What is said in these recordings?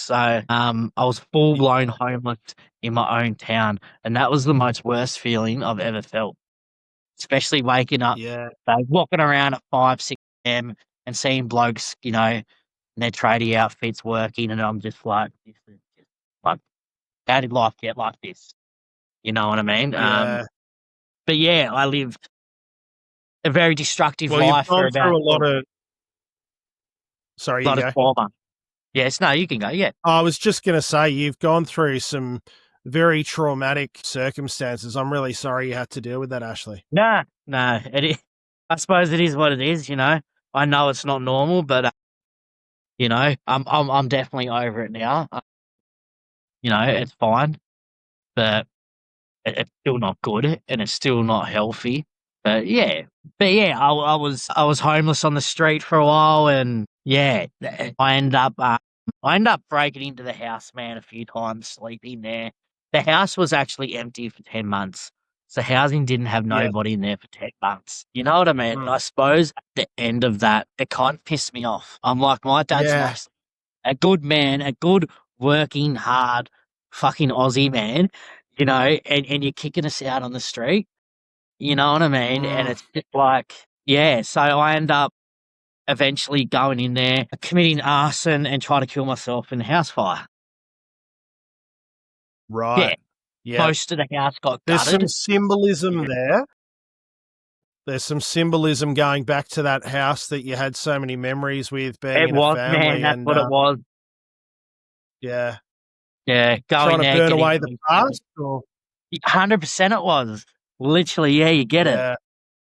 So I was full blown homeless in my own town, and that was the most worst feeling I've ever felt. Especially waking up, Yeah. walking around at 5, 6 a.m. and seeing blokes, in their tradie outfits working, and I'm just like, this is just like, how did life get like this? You know what I mean? Yeah. But yeah, I lived a very destructive Well, you've life for gone about through a a lot of. Sorry, you lot of go. trauma. Yes, no, you can go. Yeah, I was just going to say, you've gone through some very traumatic circumstances. I'm really sorry you had to deal with that, Ashley. no, no. I suppose it is what it is. I know it's not normal, but I'm definitely over it now. It's fine, but it's still not good, and it's still not healthy. But yeah, I was homeless on the street for a while, and yeah, I ended up breaking into the house, man, a few times, sleeping there. The house was actually empty for 10 months, so housing didn't have Yeah. nobody in there for 10 months. You know what I mean? And Mm. I suppose at the end of that, it kind of pissed me off. I'm like, my dad's Yeah. nice, a good man, a good working hard fucking Aussie man, and you're kicking us out on the street. You know what I mean? And Mm. it's just like, yeah. So I end up eventually going in there, committing arson, and trying to kill myself in the house fire. Right. Yeah, Yeah. most of the house got There's some gutted. symbolism Yeah. there. There's some symbolism going back to that house that you had so many memories with, being It in a was, man. family, That's and what it was. yeah, Yeah, trying going to there, burn getting away the past. Or 100%. It was literally, yeah. You get it. yeah,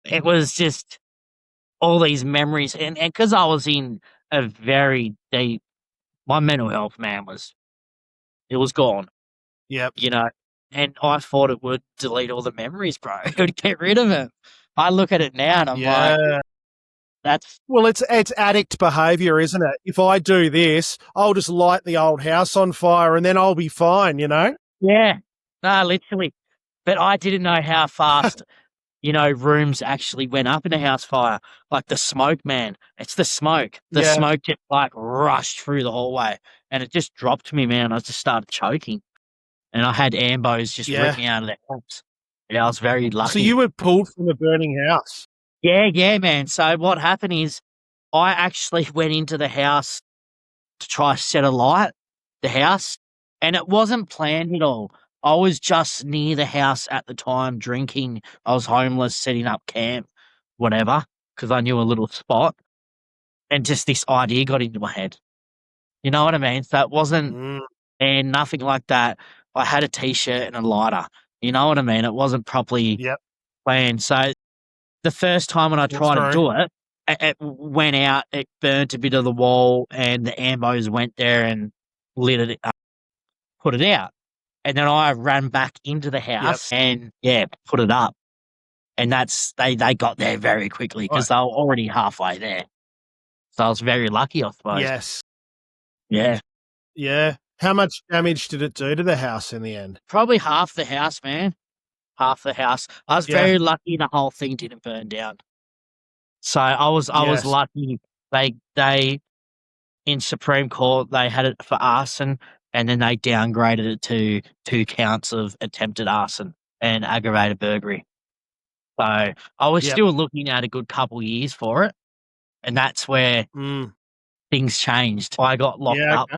It was just all these memories, and because I was in a very deep, my mental health, man, it was gone. yep, you know, and I thought it would delete all the memories, bro. It would get rid of it. I look at it now and I'm like, yeah. that's Well, it's addict behaviour, isn't it? If I do this, I'll just light the old house on fire, and then I'll be fine. yeah, no, literally. But I didn't know how fast, rooms actually went up in a house fire. Like the smoke, man. It's the smoke. The Yeah, smoke just like rushed through the hallway and it just dropped me, man. I just started choking and I had ambos just rip yeah. me out of the house. Yeah, I was very So lucky. you were pulled from a burning house. Yeah, yeah, man. So what happened is I actually went into the house to try set alight the house, and it wasn't planned at all. I was just near the house at the time drinking. I was homeless, setting up camp, whatever, because I knew a little spot, and just this idea got into my head. You know what I mean? So it wasn't Mm, and nothing like that. I had a t-shirt and a lighter. You know what I mean? It wasn't properly yep, planned. So the first time when I that's tried to true. do it, it went out, it burnt a bit of the wall, and the ambos went there and lit it up, put it out. And then I ran back into the Yep. house and, yeah, put it up. And they got there very quickly Right. because they were already halfway there. So I was very lucky, I suppose. Yes. Yeah. Yeah. How much damage did it do to the house in the end? Probably half the house, man. Half the house. I was Yeah. very lucky the whole thing didn't burn down. So I was Yes. lucky. They in Supreme Court, they had it for arson, and then they downgraded it to 2 counts of attempted arson and aggravated burglary. So I was Yep. still looking at a good couple years for it, and that's where Mm. things changed. I got locked Yeah. up